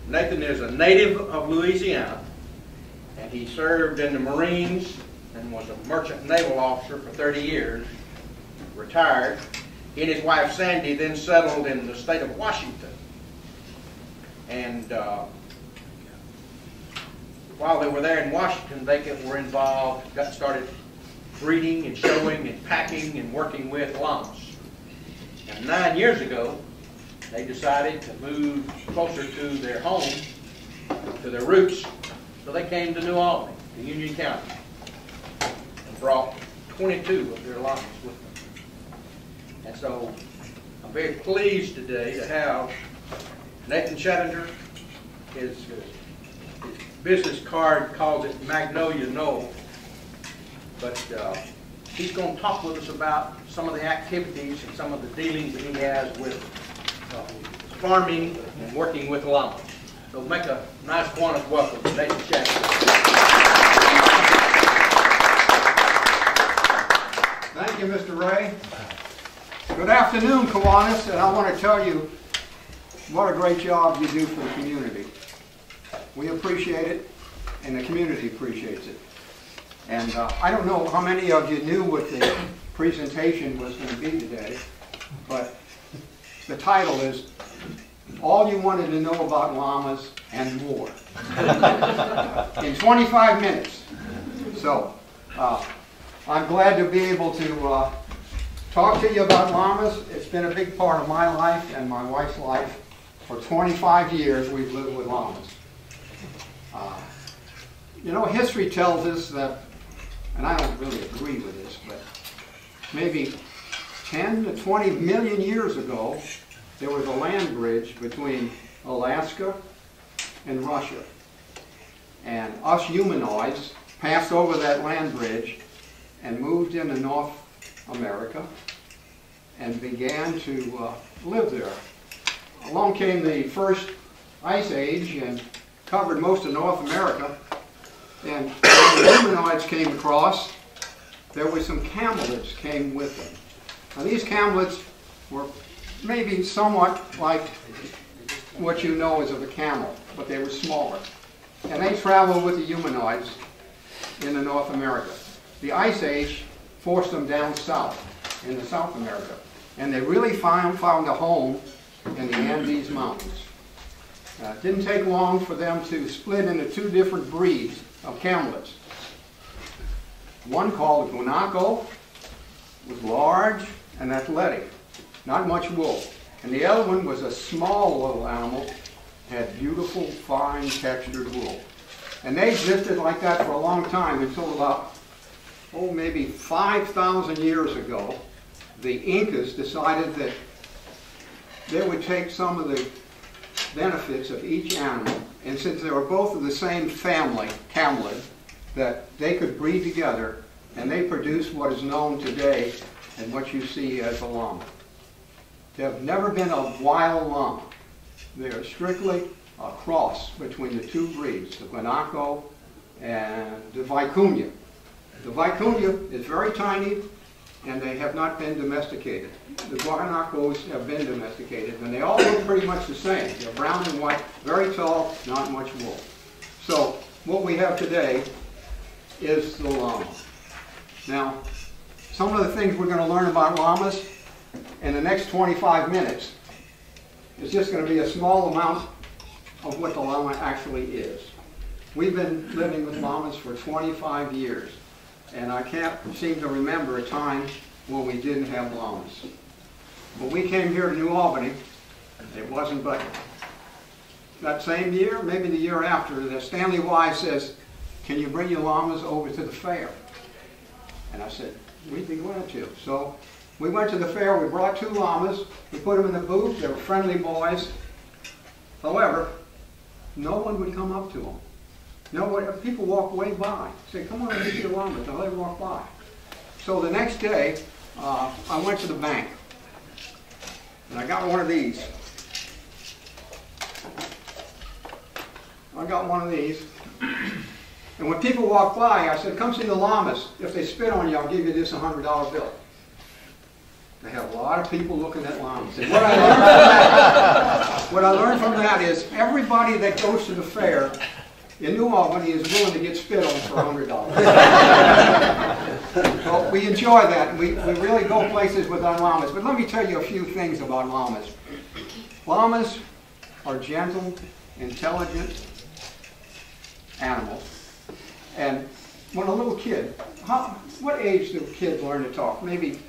Nathan is a native of Louisiana, and he served in the Marines and was a merchant naval officer for 30 years, retired. He and his wife Sandy then settled in the state of Washington. And while they were there in Washington, they were involved, got started breeding and showing and packing and working with llamas. And 9 years ago, they decided to move closer to their home, to their roots, so they came to New Albany, to Union County, and brought 22 of their llamas with them. And so I'm very pleased today to have Nathan Shaddinger. His business card calls it Magnolia Knoll, but he's going to talk with us about some of the activities and some of the dealings that he has with farming and working with llamas. So make a nice Kiwanis welcome to Nathan Shaddinger. Thank you, Mr. Ray. Good afternoon, Kiwanis, and I want to tell you what a great job you do for the community. We appreciate it, and the community appreciates it. And I don't know how many of you knew what the presentation was going to be today, but the title is All You Wanted to Know About Llamas and More in 25 minutes. So I'm glad to be able to talk to you about llamas. It's been a big part of my life and my wife's life. For 25 years we've lived with llamas. You know, history tells us that, and I don't really agree with this, but maybe 10 to 20 million years ago, there was a land bridge between Alaska and Russia. And us humanoids passed over that land bridge and moved into North America and began to live there. Along came the first ice age and covered most of North America. And when the humanoids came across, there were some camelids came with them. Now these camelids were maybe somewhat like what you know as of a camel, but they were smaller. And they traveled with the humanoids into North America. The Ice Age forced them down south, into South America. And they really found a home in the Andes Mountains. It didn't take long for them to split into two different breeds of camelids. One called the guanaco was large and athletic, not much wool. And the other one was a small little animal, had beautiful, fine, textured wool. And they existed like that for a long time until about, maybe 5,000 years ago, the Incas decided that they would take some of the benefits of each animal, and since they were both of the same family, camelid, that they could breed together, and they produced what is known today and what you see as a llama. There have never been a wild llama. They are strictly a cross between the two breeds, the guanaco and the vicuña. The vicuña is very tiny, and they have not been domesticated. The guanacos have been domesticated, and they all look pretty much the same. They're brown and white, very tall, not much wool. So what we have today is the llama. Now, some of the things we're going to learn about llamas in the next 25 minutes is just going to be a small amount of what the llama actually is. We've been living with llamas for 25 years, and I can't seem to remember a time when we didn't have llamas. When we came here to New Albany, it wasn't but that same year, maybe the year after, that Stanley Wise says, "Can you bring your llamas over to the fair?" And I said, "We'd be glad to." So we went to the fair, we brought 2 llamas, we put them in the booth, they were friendly boys. However, no one would come up to them. People walk way by, say, "Come on and meet your llamas." Now they walk by. So the next day, I went to the bank, and I got one of these. And when people walk by, I said, "Come see the llamas. If they spit on you, I'll give you this $100 bill." They had a lot of people looking at llamas. And what I learned from that, what I learned from that is everybody that goes to the fair in New Albany is willing to get spit on for $100. So we enjoy that. We really go places with our llamas. But let me tell you a few things about llamas. Llamas are gentle, intelligent animals. And when a little kid, what age do kids learn to talk? Maybe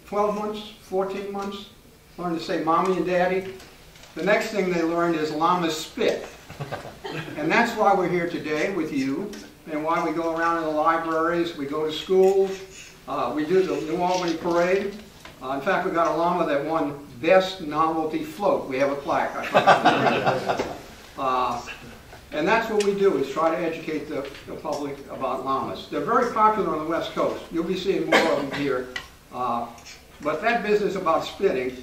12 months, 14 months? Learn to say mommy and daddy? The next thing they learn is llamas spit. And that's why we're here today with you, and why we go around in the libraries, we go to schools, we do the New Albany Parade. In fact, we got a llama that won Best Novelty Float. We have a plaque. And that's what we do, is try to educate the public about llamas. They're very popular on the West Coast. You'll be seeing more of them here. But that business about spitting,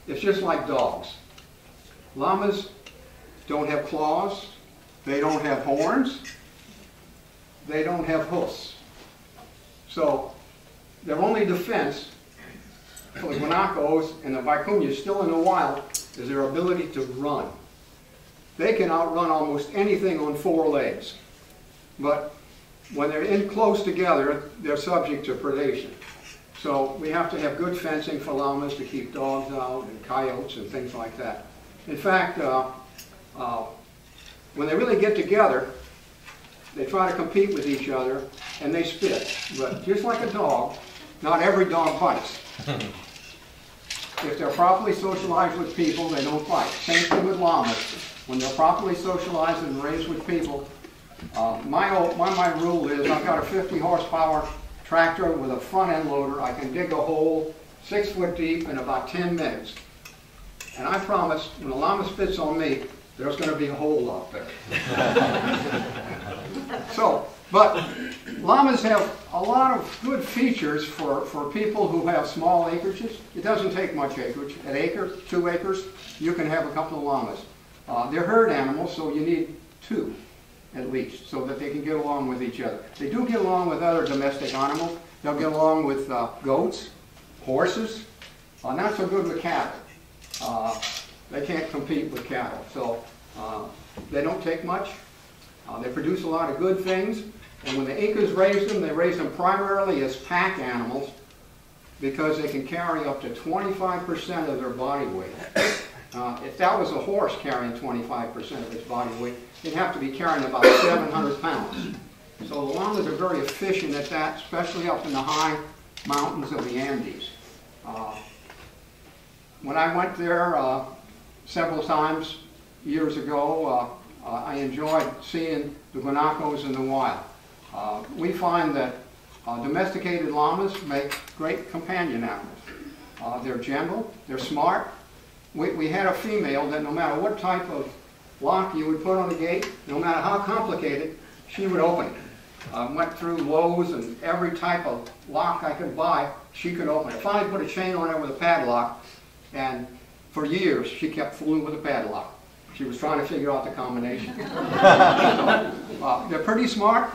it's just like dogs. Llamas don't have claws, they don't have horns, they don't have hoofs. So their only defense for the guanacos and the vicuñas still in the wild is their ability to run. They can outrun almost anything on 4 legs. But when they're in close together, they're subject to predation. So we have to have good fencing for llamas to keep dogs out and coyotes and things like that. In fact, when they really get together, they try to compete with each other and they spit. But just like a dog, not every dog bites. If they're properly socialized with people, they don't bite. Same thing with llamas. When they're properly socialized and raised with people, my rule is I've got a 50 horsepower tractor with a front end loader. I can dig a hole 6 foot deep in about 10 minutes. And I promise, when a llama spits on me, there's going to be a hole out there. But llamas have a lot of good features for people who have small acreages. It doesn't take much acreage. An acre, 2 acres, you can have a couple of llamas. They're herd animals, so you need 2 at least, so that they can get along with each other. They do get along with other domestic animals. They'll get along with goats, horses, not so good with cattle. They can't compete with cattle, so they don't take much. They produce a lot of good things, and when the acres raise them, they raise them primarily as pack animals because they can carry up to 25% of their body weight. If that was a horse carrying 25% of its body weight, it'd have to be carrying about 700 pounds. So the llamas are very efficient at that, especially up in the high mountains of the Andes. When I went there several times years ago, I enjoyed seeing the guanacos in the wild. We find that domesticated llamas make great companion animals. They're gentle, they're smart. We had a female that no matter what type of lock you would put on the gate, no matter how complicated, she would open it. Went through Lowe's and every type of lock I could buy, she could open it. Finally put a chain on it with a padlock, and for years she kept fooling with the padlock. She was trying to figure out the combination. They're pretty smart.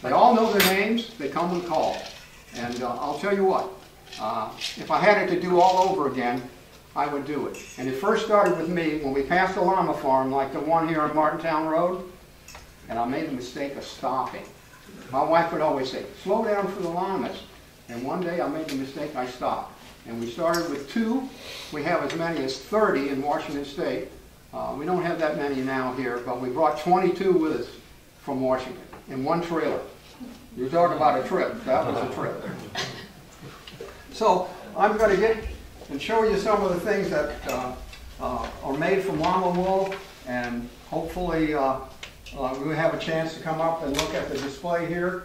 They all know their names. They come when called. And I'll tell you what, if I had it to do all over again, I would do it. And it first started with me when we passed a llama farm like the one here on Martintown Road, and I made the mistake of stopping. My wife would always say, slow down for the llamas. And one day I made the mistake, I stopped. And we started with 2. We have as many as 30 in Washington State. We don't have that many now here, but we brought 22 with us from Washington in 1 trailer. You talk about a trip. That was a trip. So I'm going to get and show you some of the things that are made from llama wool, and hopefully we have a chance to come up and look at the display here.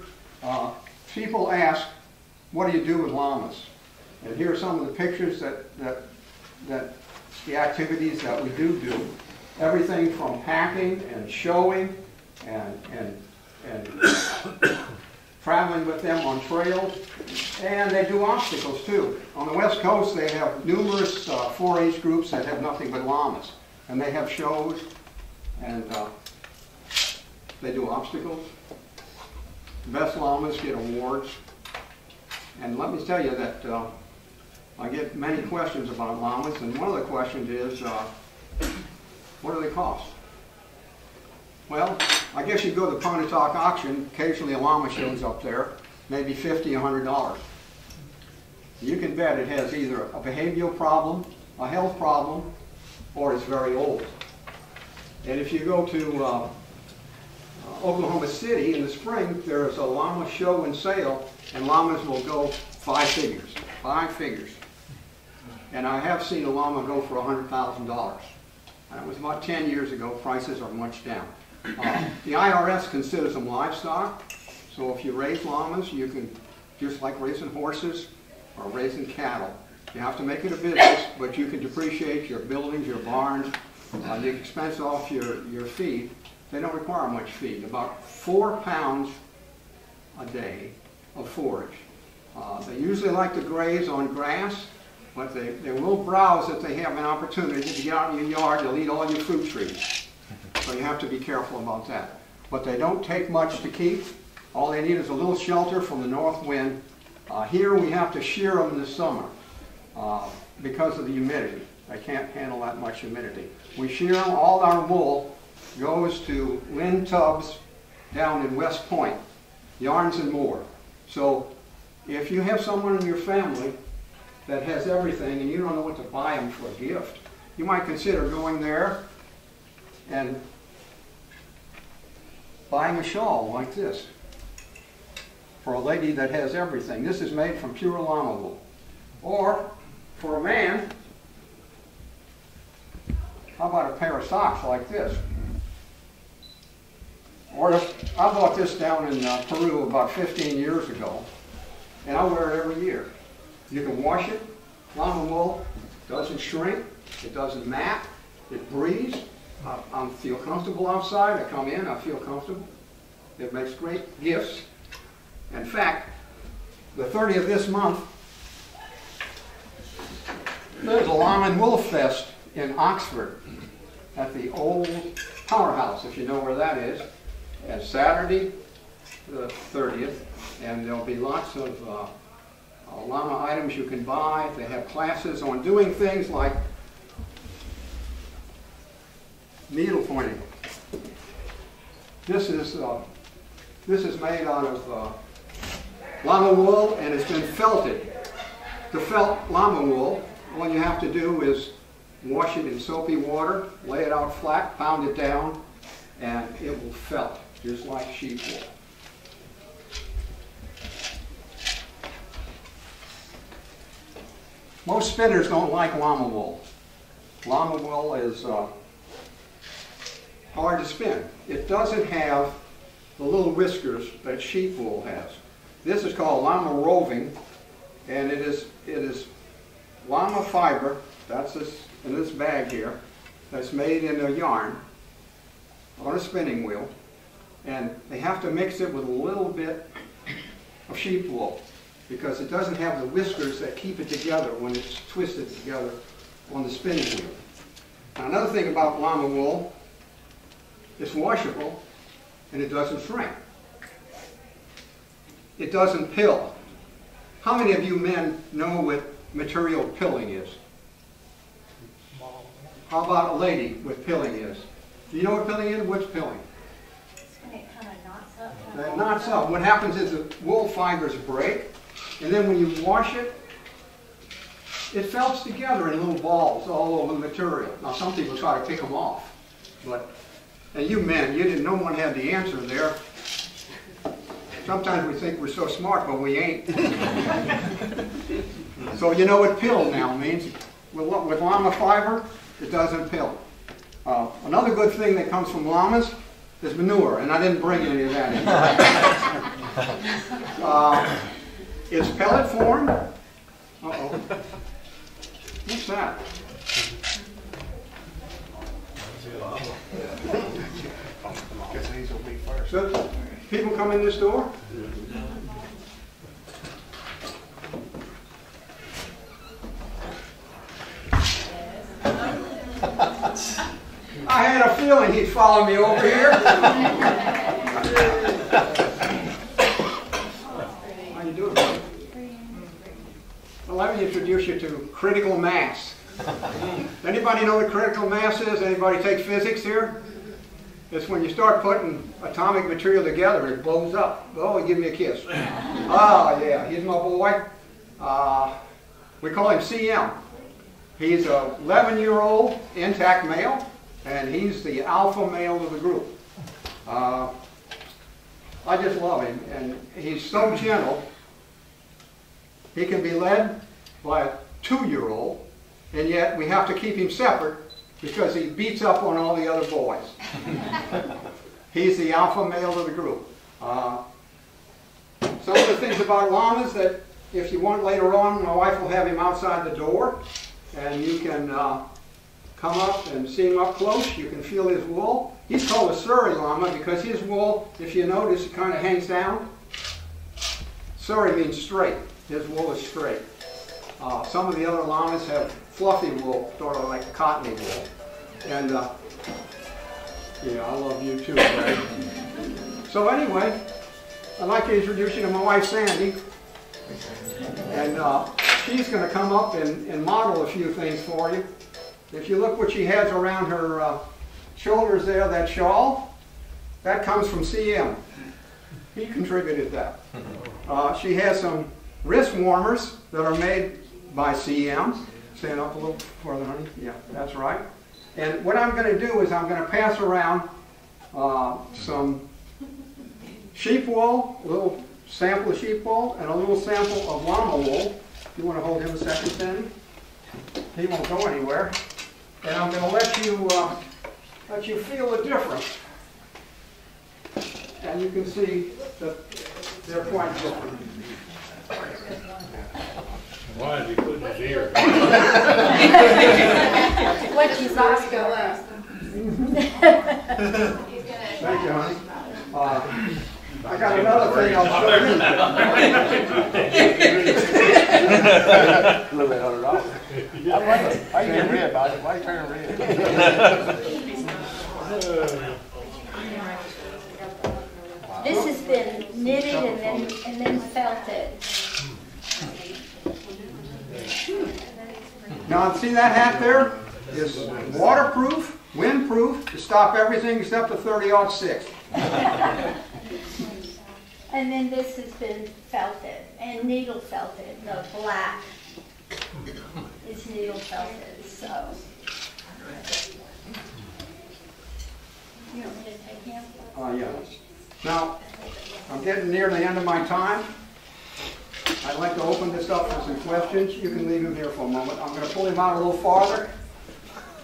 People ask, what do you do with llamas? And here are some of the pictures that the activities that we do. Everything from packing and showing and traveling with them on trails, and they do obstacles too. On the West Coast they have numerous 4-H groups that have nothing but llamas, and they have shows, and they do obstacles. The best llamas get awards, and let me tell you that I get many questions about llamas, and one of the questions is What do they cost? Well, I guess you go to the Pontotoc auction, occasionally a llama shows up there, maybe $50, $100. You can bet it has either a behavioral problem, a health problem, or it's very old. And if you go to Oklahoma City in the spring, there's a llama show and sale, and llamas will go 5 figures. 5 figures. And I have seen a llama go for $100,000. That was about 10 years ago. Prices are much down. The IRS considers them livestock, so if you raise llamas, you can, just like raising horses or raising cattle, you have to make it a business, but you can depreciate your buildings, your barns, the expense off your feed. They don't require much feed, about 4 pounds a day of forage. They usually like to graze on grass, but they will browse if they have an opportunity to get out in your yard. They'll eat all your fruit trees. So you have to be careful about that. But they don't take much to keep. All they need is a little shelter from the north wind. Here we have to shear them in the summer because of the humidity. They can't handle that much humidity. We shear them. All our wool goes to Lynn Tubbs down in West Point, Yarns and More. So if you have someone in your family that has everything and you don't know what to buy them for a gift, you might consider going there and buying a shawl like this for a lady that has everything. This is made from pure llama wool. Or for a man, how about a pair of socks like this? Or I bought this down in Peru about 15 years ago, and I wear it every year. You can wash it. Llama wool doesn't shrink, it doesn't mat, it breathes. I feel comfortable outside. I come in, I feel comfortable. It makes great gifts. In fact, the 30th of this month, there's a Llama and Wool Fest in Oxford at the old powerhouse, if you know where that is. And Saturday, the 30th, and there'll be lots of llama items you can buy. They have classes on doing things like needle pointing. This is made out of llama wool, and it's been felted. To felt llama wool, all you have to do is wash it in soapy water, lay it out flat, pound it down, and it will felt, just like sheep wool. Most spinners don't like llama wool. Llama wool is hard to spin. It doesn't have the little whiskers that sheep wool has. This is called llama roving, and it is llama fiber. That's this in this bag here. That's made in a yarn on a spinning wheel, and they have to mix it with a little bit of sheep wool because it doesn't have the whiskers that keep it together when it's twisted together on the spinning wheel. Now, another thing about llama wool, it's washable and it doesn't shrink. It doesn't pill. How many of you men know what material pilling is? How about a lady what pilling is? Do you know what pilling is? What's pilling? It's when it kind of knots up. It knots up. What happens is the wool fibers break, and then when you wash it, it felts together in little balls all over the material. Now, some people try to pick them off, but, and you men, no one had the answer there. Sometimes we think we're so smart, but we ain't. So you know what pill now means. With llama fiber, it doesn't pill. Another good thing that comes from llamas is manure, and I didn't bring any of that in. It's pellet form. Uh-oh. What's that? So, people come in this door? I had a feeling he'd follow me over here. How you doing, buddy? Well, let me introduce you to critical mass. Anybody know what critical mass is? Anybody take physics here? It's when you start putting atomic material together, it blows up. Oh, give me a kiss. Ah, yeah, he's my boy. We call him CM. He's an 11-year-old intact male, and he's the alpha male of the group. I just love him, and he's so gentle. He can be led by a 2-year-old, and yet we have to keep him separate because he beats up on all the other boys. He's the alpha male of the group. Some of the things about llamas that if you want later on, my wife will have him outside the door, and you can come up and see him up close. You can feel his wool. He's called a Surrey llama because his wool, if you notice, it kind of hangs down. Surrey means straight. His wool is straight. Some of the other llamas have fluffy wool, sort of like cottony wool. And yeah, I love you too, Ray. So anyway, I'd like to introduce you to my wife, Sandy. And she's going to come up and model a few things for you. If you look what she has around her shoulders there, that shawl, that comes from CM. He contributed that. She has some wrist warmers that are made by CM. Stand up a little further, honey. Yeah, that's right. And what I'm going to do is I'm going to pass around some sheep wool, a little sample of sheep wool, and a little sample of llama wool. You want to hold him a second, Sandy? He won't go anywhere. And I'm going to let you feel the difference. And you can see that they're quite different. Why is he putting his ear? Let his eyes go up. Thank you, honey. I got another thing I'll show you. A little bit $100. Why you getting red, buddy? Why you turning red? This has been knitted and then felted. Now, see that hat there? It's waterproof, windproof, to stop everything except the 30-06. And then this has been felted and needle felted. The black is needle felted. So, you want me to take him? Yeah. Now, I'm getting near the end of my time. I'd like to open this up for some questions. You can leave him here for a moment. I'm going to pull him out a little farther.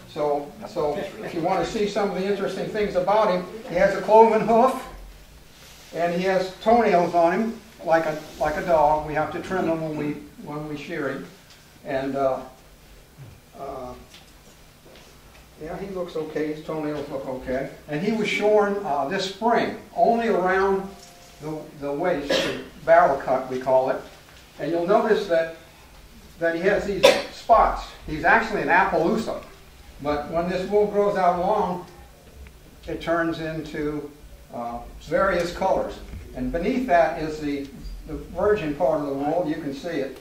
So if you want to see some of the interesting things about him, he has a cloven hoof, and he has toenails on him, like a dog. We have to trim them when we shear him. And yeah, he looks okay. His toenails look okay. And he was shorn this spring, only around the waist, the barrel cut we call it. And you'll notice that he has these spots. He's actually an Appaloosa. But when this wool grows out long, it turns into various colors. And beneath that is the virgin part of the wool. You can see it.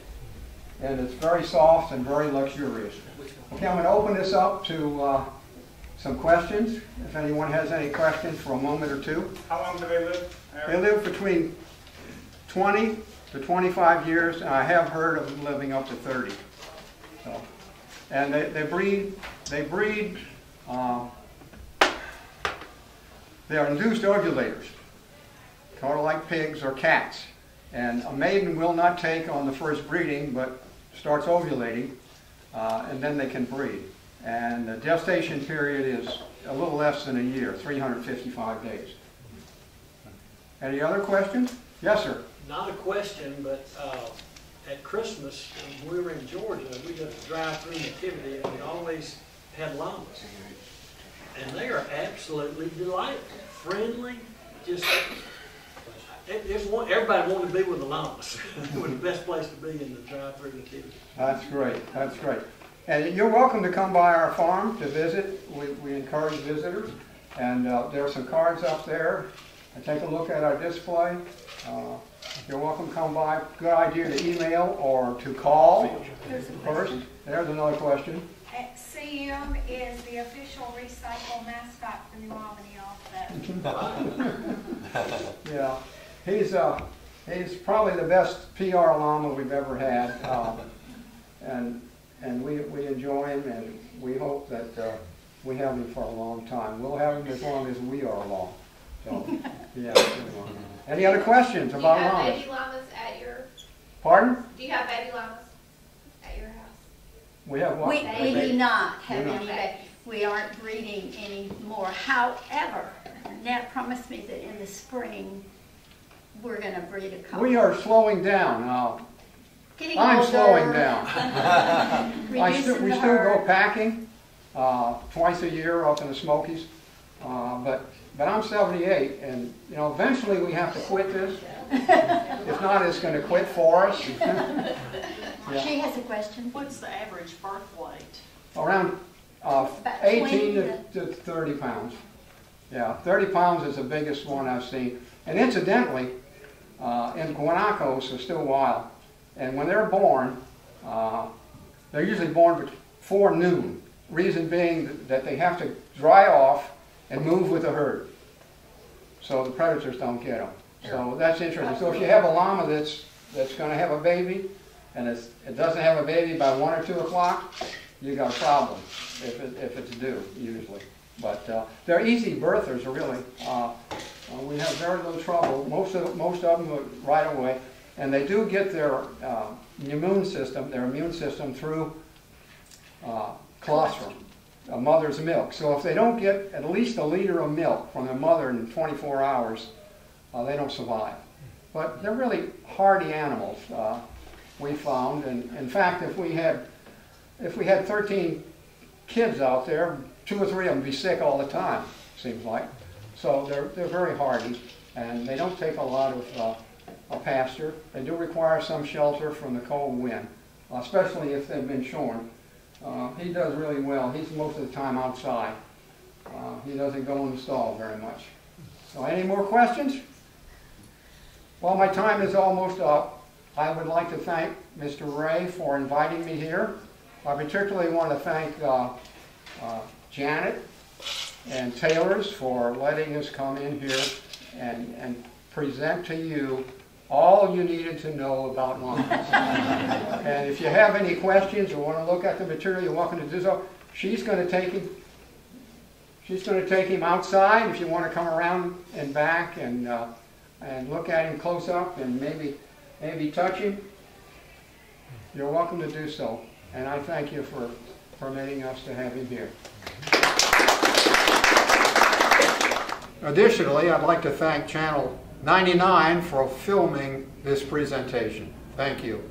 And it's very soft and very luxurious. Okay, I'm going to open this up to some questions. If anyone has any questions for a moment or two. How long do they live? They live between 20 to 25 years, and I have heard of them living up to 30. So, and they breed, they are induced ovulators, kind of like pigs or cats. And a maiden will not take on the first breeding, but starts ovulating, and then they can breed. And the gestation period is a little less than a year, 355 days. Any other questions? Yes, sir. Not a question, but at Christmas, when we were in Georgia, we did a drive-through nativity, and we always had llamas. And they are absolutely delightful, friendly, just, everybody wanted to be with the llamas. It was the best place to be in the drive-through nativity. That's great, that's great. And you're welcome to come by our farm to visit. We encourage visitors. And there are some cards up there. Take a look at our display. You're welcome to come by. Good idea to email or to call first. There's another question. CM is the official recycle mascot for New Albany also. Yeah, he's probably the best PR llama we've ever had, and we enjoy him, and we hope that we have him for a long time. We'll have him as long as we are along. So, yeah. Any other questions about llamas? Do you have baby llamas at your? Pardon? Do you have baby llamas at your house? We have what? We do not have We're any, not. we aren't breeding anymore. However, Nat promised me that in the spring, we're gonna breed a couple. We are slowing down. Getting I'm older, slowing down. reducing We the still go herd. packing twice a year up in the Smokies, but I'm 78, and you know eventually we have to quit this. If not, it's going to quit for us. Yeah. She has a question. What's the average birth weight? Around About 18 20 to 30 pounds. Yeah, 30 pounds is the biggest one I've seen. And incidentally, in guanacos, they're still wild. And when they're born, they're usually born before noon. Reason being that they have to dry off and move with the herd, so the predators don't get them. So that's interesting. So if you have a llama that's going to have a baby, and it doesn't have a baby by 1 or 2 o'clock, you got a problem if it's due, usually. But they're easy birthers, really. We have very little trouble. Most of them right away, and they do get their immune system through colostrum, a mother's milk. So if they don't get at least a liter of milk from their mother in 24 hours, they don't survive. But they're really hardy animals, we found. And in fact, if we had 13 kids out there, 2 or 3 of them would be sick all the time, seems like. So they're very hardy, and they don't take a lot of pasture. They do require some shelter from the cold wind, especially if they've been shorn. He does really well. He's most of the time outside. He doesn't go in the stall very much. So any more questions? Well, my time is almost up. I would like to thank Mr. Ray for inviting me here. I particularly want to thank Janet and Taylor's for letting us come in here and present to you all you needed to know about llamas. And if you have any questions or want to look at the material, you're welcome to do so. She's going to take him outside if you want to come around and back and look at him close up and maybe touch him. You're welcome to do so. And I thank you for permitting us to have him here. Additionally, I'd like to thank Channel 99 for filming this presentation. Thank you.